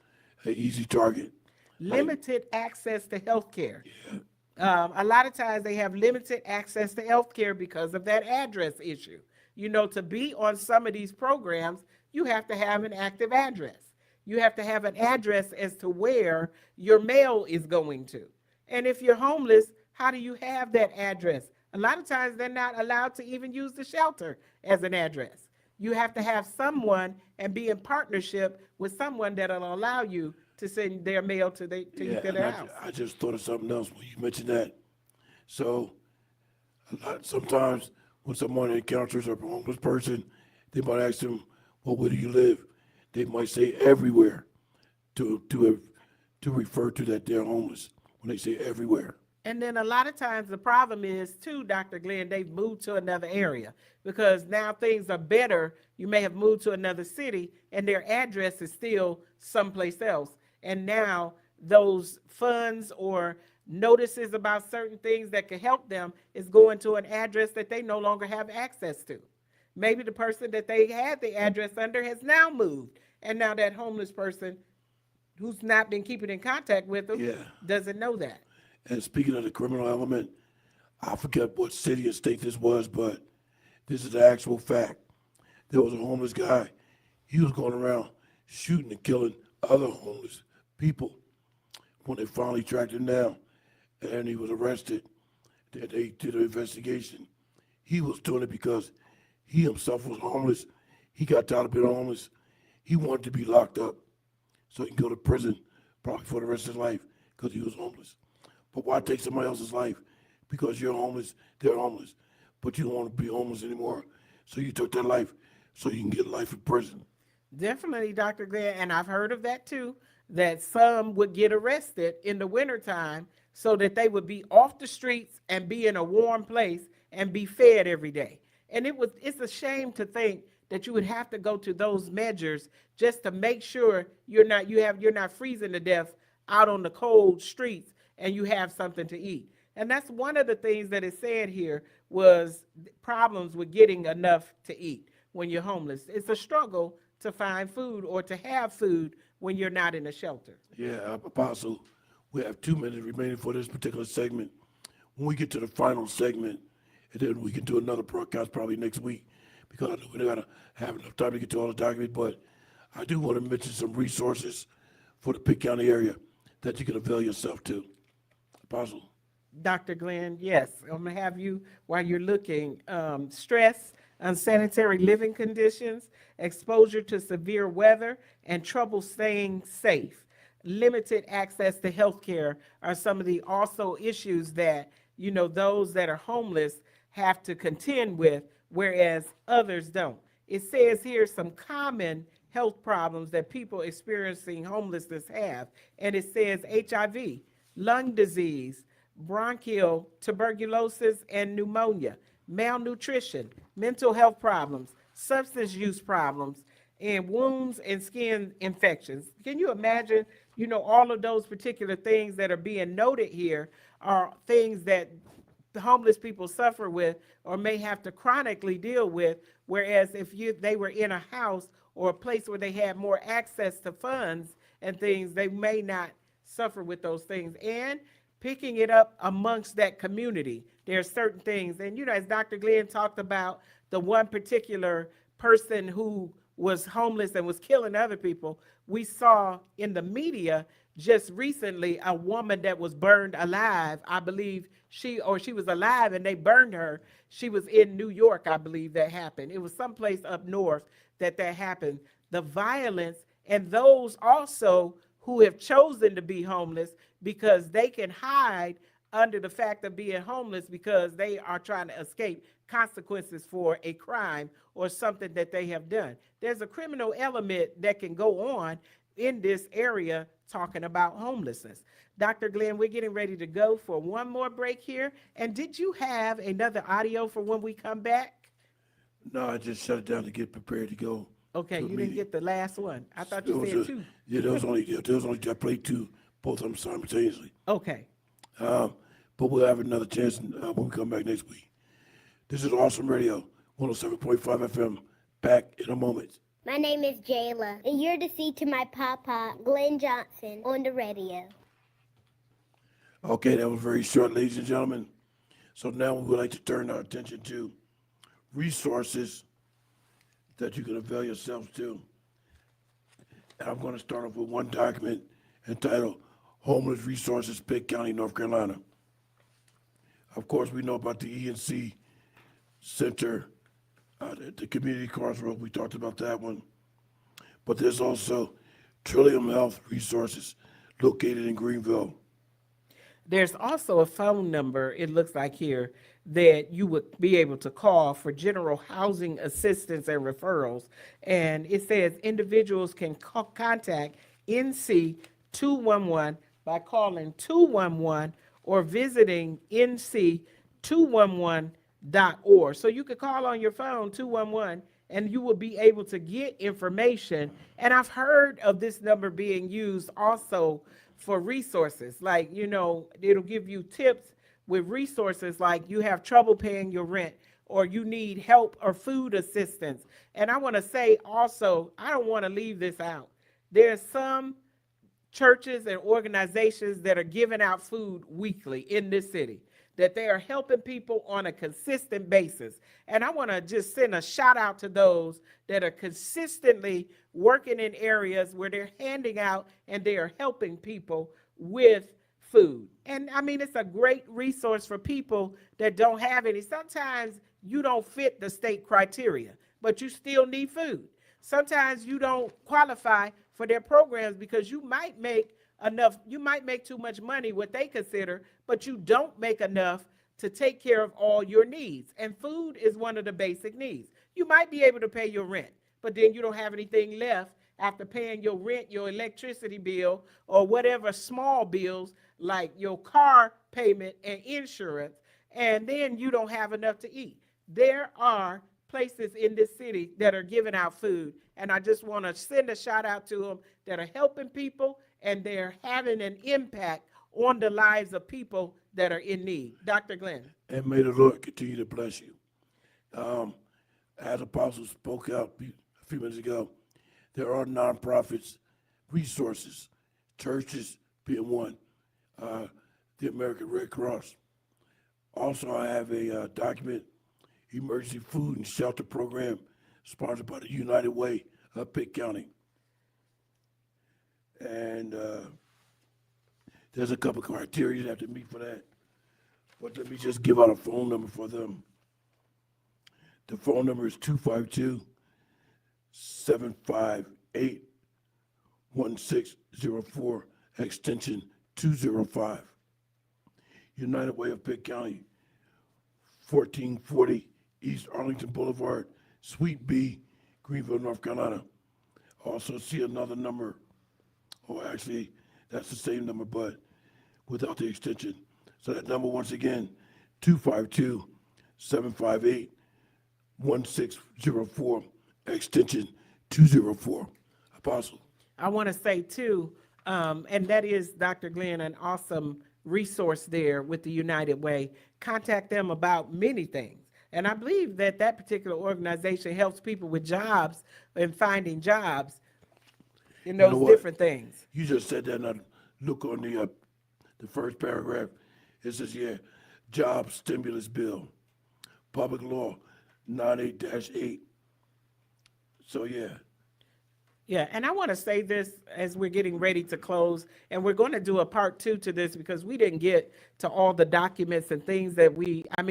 an easy target. Limited access to health care. A lot of times they have limited access to health care because of that address issue. You know, to be on some of these programs, you have to have an active address. You have to have an address as to where your mail is going to. And if you're homeless, how do you have that address? A lot of times they're not allowed to even use the shelter as an address. You have to have someone and be in partnership with someone that'll allow you to send their mail to their house. I just thought of something else when you mentioned that. So sometimes when someone encounters a homeless person, they might ask them, well, where do you live? They might say everywhere to refer to that they're homeless when they say everywhere. And then a lot of times the problem is too, Dr. Glenn, they've moved to another area because now things are better. You may have moved to another city and their address is still someplace else. And now those funds or notices about certain things that could help them is going to an address that they no longer have access to. Maybe the person that they had the address under has now moved. And now that homeless person who's not been keeping in contact with them doesn't know that. And speaking of the criminal element, I forget what city or state this was, but this is the actual fact. There was a homeless guy. He was going around shooting and killing other homeless people. When they finally tracked him down and he was arrested, they did an investigation. He was doing it because he himself was homeless. He got tired of being homeless. He wanted to be locked up so he can go to prison probably for the rest of his life because he was homeless. But why take somebody else's life? Because you're homeless, they're homeless. But you don't want to be homeless anymore. So you took their life so you can get life in prison. Definitely, Dr. Glenn, and I've heard of that too, that some would get arrested in the wintertime so that they would be off the streets and be in a warm place and be fed every day. And it's a shame to think that you would have to go to those measures just to make sure you're not freezing to death out on the cold streets and you have something to eat. And that's one of the things that is said here was problems with getting enough to eat when you're homeless. It's a struggle to find food or to have food when you're not in a shelter. Yeah, Apostle, we have 2 minutes remaining for this particular segment. When we get to the final segment, and then we can do another broadcast probably next week, because I know we're not going to have enough time to get to all the documents, but I do want to mention some resources for the Pitt County area that you can avail yourself to. Apostle. Dr. Glenn, yes, I'm going to have you, while you're looking, stress, unsanitary living conditions, exposure to severe weather, and trouble staying safe. Limited access to health care are some of the also issues that, those that are homeless have to contend with, whereas others don't. It says here some common health problems that people experiencing homelessness have, and it says HIV, lung disease, bronchial tuberculosis and pneumonia, malnutrition, mental health problems, substance use problems, and wounds and skin infections. Can you imagine, all of those particular things that are being noted here are things that the homeless people suffer with or may have to chronically deal with, whereas if they were in a house or a place where they had more access to funds and things, they may not suffer with those things. And picking it up amongst that community, there are certain things. And, as Dr. Glenn talked about, the one particular person who was homeless and was killing other people, we saw in the media just recently a woman that was burned alive. I believe she was alive and they burned her. She was in New York, I believe that happened. It was someplace up north that happened. The violence, and those also who have chosen to be homeless because they can hide under the fact of being homeless because they are trying to escape consequences for a crime or something that they have done. There's a criminal element that can go on in this area talking about homelessness. Dr. Glenn, we're getting ready to go for one more break here. And did you have another audio for when we come back? No, I just shut it down to get prepared to go. Okay, you didn't get the last one. I thought you said two. Yeah, there was only I played two, both of them simultaneously. Okay. But we'll have another chance when we come back next week. This is Awesome Radio, 107.5 FM. Back in a moment. My name is Jayla, and you're to see to my papa, Glenn Johnson, on the radio. Okay, that was very short, ladies and gentlemen. So now we would like to turn our attention to resources that you can avail yourselves to. And I'm going to start off with one document entitled Homeless Resources, Pitt County, North Carolina. Of course, we know about the E&C Center, the Community Crossroads. We talked about that one. But there's also Trillium Health Resources located in Greenville. There's also a phone number, it looks like here, that you would be able to call for general housing assistance and referrals. And it says individuals can contact NC 211 by calling 211 or visiting nc211.org. So you could call on your phone 211 and you will be able to get information. And I've heard of this number being used also for resources, like, it'll give you tips with resources like you have trouble paying your rent or you need help or food assistance. And I want to say also, I don't want to leave this out. There's some churches and organizations that are giving out food weekly in this city, that they are helping people on a consistent basis. And I want to just send a shout out to those that are consistently working in areas where they're handing out and they are helping people with food. And I mean, it's a great resource for people that don't have any. Sometimes you don't fit the state criteria, but you still need food. Sometimes you don't qualify for their programs because you might make too much money, what they consider, but you don't make enough to take care of all your needs. And food is one of the basic needs. You might be able to pay your rent, but then you don't have anything left after paying your rent, your electricity bill, or whatever small bills like your car payment and insurance, and then you don't have enough to eat. There are places in this city that are giving out food, and I just want to send a shout out to them that are helping people, and they're having an impact on the lives of people that are in need. Dr. Glenn. And may the Lord continue to bless you. As Apostle spoke out a few minutes ago, there are nonprofits, resources, churches being one, the American Red Cross. Also, I have a document, Emergency Food and Shelter Program, sponsored by the United Way of Pitt County. And there's a couple criteria you have to meet for that. But let me just give out a phone number for them. The phone number is 252-758-1604, extension 205. United Way of Pitt County, 1440 East Arlington Boulevard, Suite B, Greenville, North Carolina. Also see another number, or actually, that's the same number, but without the extension. So that number, once again, 252-758-1604, extension 204. Apostle. I want to say too, and that is, Dr. Glenn, an awesome resource there with the United Way. Contact them about many things. And I believe that that particular organization helps people with jobs and finding jobs in those different things. You just said that, and I look on the first paragraph. It says, job stimulus bill, public law 98-8. So, Yeah, and I want to say this as we're getting ready to close, and we're going to do a part 2 to this because we didn't get to all the documents and things that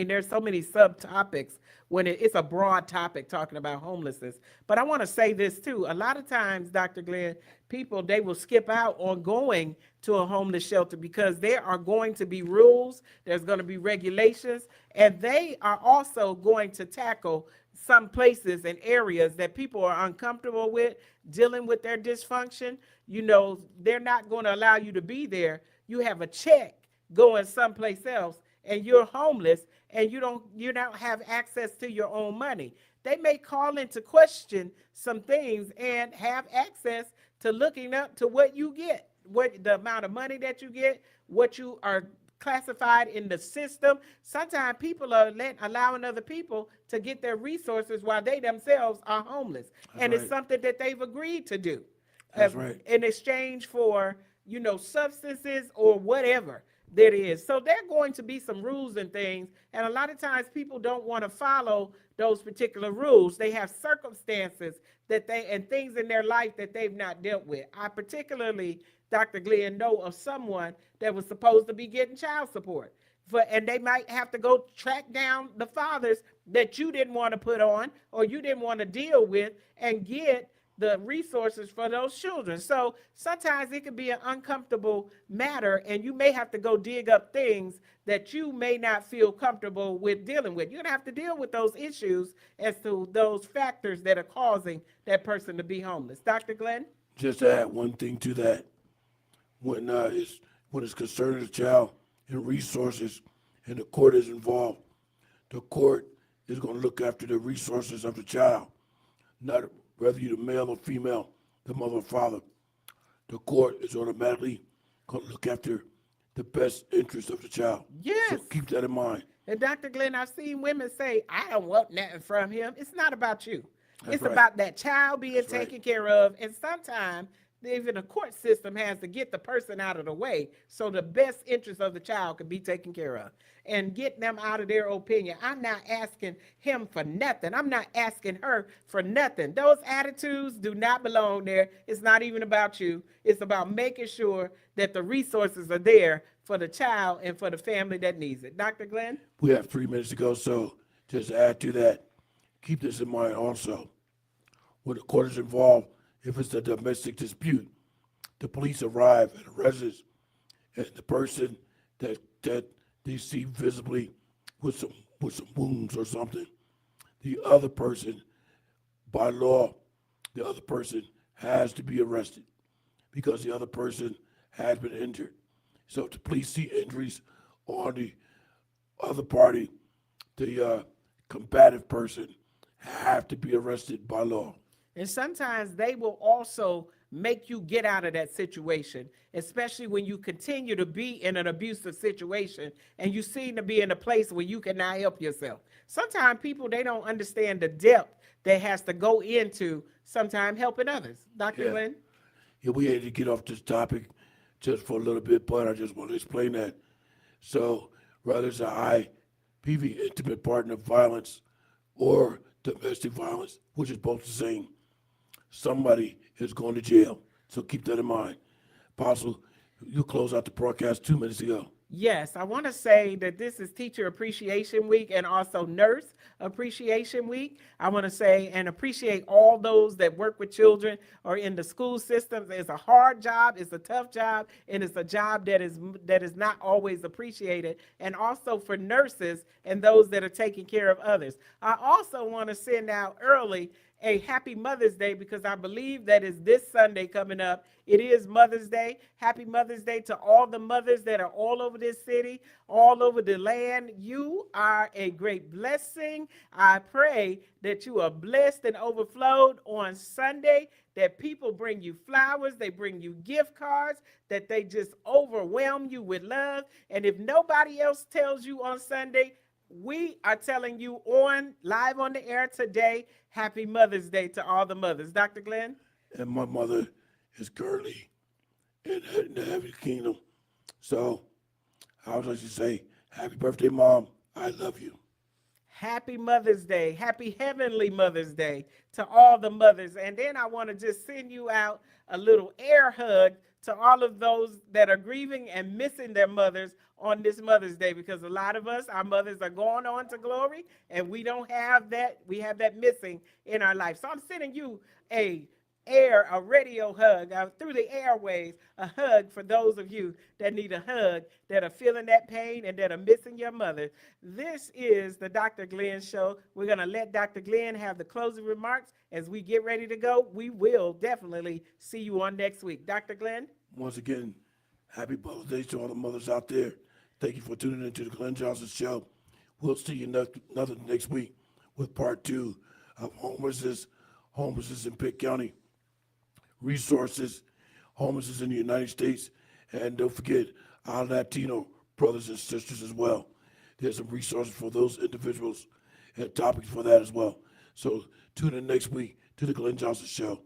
there's so many subtopics when it's a broad topic talking about homelessness. But I want to say this too. A lot of times, Dr. Glenn, people, they will skip out on going to a homeless shelter because there are going to be rules, there's going to be regulations, and they are also going to tackle some places and areas that people are uncomfortable with dealing with their dysfunction. They're not going to allow you to be there. You have a check going someplace else and you're homeless and you don't have access to your own money. They may call into question some things and have access to looking up to what you get, what the amount of money that you get, what you are classified in the system. Sometimes people are allowing other people to get their resources while they themselves are homeless. And it's something that they've agreed to do. That's right. In exchange for, substances or whatever that is. So there are going to be some rules and things. And a lot of times people don't want to follow those particular rules. They have circumstances and things in their life that they've not dealt with. I particularly, Dr. Glenn, know of someone that was supposed to be getting child support. And they might have to go track down the fathers that you didn't want to put on or you didn't want to deal with and get the resources for those children. So sometimes it can be an uncomfortable matter and you may have to go dig up things that you may not feel comfortable with dealing with. You're gonna have to deal with those issues as to those factors that are causing that person to be homeless. Dr. Glenn? Just to add one thing to that, when it's concerning the child and resources and the court is involved, the court is going to look after the resources of the child, not whether you're the male or female, the mother or father. The court is automatically going to look after the best interest of the child. Yes. So keep that in mind. And Dr. Glenn, I've seen women say, I don't want nothing from him. It's not about you. That's It's right. about that child being taken care of. And sometimes even the court system has to get the person out of the way so the best interest of the child can be taken care of and get them out of their opinion. I'm not asking him for nothing. I'm not asking her for nothing. Those attitudes do not belong there. It's not even about you. It's about making sure that the resources are there for the child and for the family that needs it. Dr. Glenn? We have 3 minutes to go, so just add to that. Keep this in mind also. When the court is involved, if it's a domestic dispute, the police arrive at a residence, and the person that they see visibly with some wounds or something, the other person, by law, the other person has to be arrested because the other person has been injured. So if the police see injuries on the other party, the combative person have to be arrested by law. And sometimes they will also make you get out of that situation, especially when you continue to be in an abusive situation and you seem to be in a place where you cannot help yourself. Sometimes people, they don't understand the depth that has to go into sometimes helping others. Dr. Glenn? Yeah, we had to get off this topic just for a little bit, but I just want to explain that. So whether it's an IPV, intimate partner violence, or domestic violence, which is both the same, somebody is going to jail. So keep that in mind. Apostle, you close out the broadcast 2 minutes ago. Yes, I want to say that this is Teacher Appreciation Week and also Nurse Appreciation Week. I want to say and appreciate all those that work with children or in the school systems. It's a hard job, it's a tough job, and it's a job that is not always appreciated. And also for nurses and those that are taking care of others. I also want to send out early a happy Mother's Day because I believe that is this Sunday coming up. It is Mother's Day. Happy Mother's Day to all the mothers that are all over this city, all over the land. You are a great blessing. I pray that you are blessed and overflowed on Sunday, that people bring you flowers, they bring you gift cards, that they just overwhelm you with love. And if nobody else tells you on Sunday, we are telling you live on the air today, happy Mother's Day to all the mothers. Dr. Glenn? And my mother is currently in the heavenly kingdom. So I would like to say, happy birthday, Mom. I love you. Happy Mother's Day. Happy Heavenly Mother's Day to all the mothers. And then I want to just send you out a little air hug to all of those that are grieving and missing their mothers on this Mother's Day, because a lot of us, our mothers are going on to glory and we don't have that. We have that missing in our life. So I'm sending you a radio hug through the airways, a hug for those of you that need a hug, that are feeling that pain and that are missing your mother. This is the Dr. Glenn Show. We're going to let Dr. Glenn have the closing remarks as we get ready to go. We will definitely see you on next week. Dr. Glenn? Once again, happy Mother's Day to all the mothers out there. Thank you for tuning into the Glenn Johnson Show. We'll see you next week with part 2 of homelessness in Pitt County, resources, homelessness in the United States, and don't forget our Latino brothers and sisters as well. There's some resources for those individuals and topics for that as well. So tune in next week to the Glenn Johnson Show.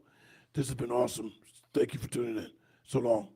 This has been awesome. Thank you for tuning in. So long.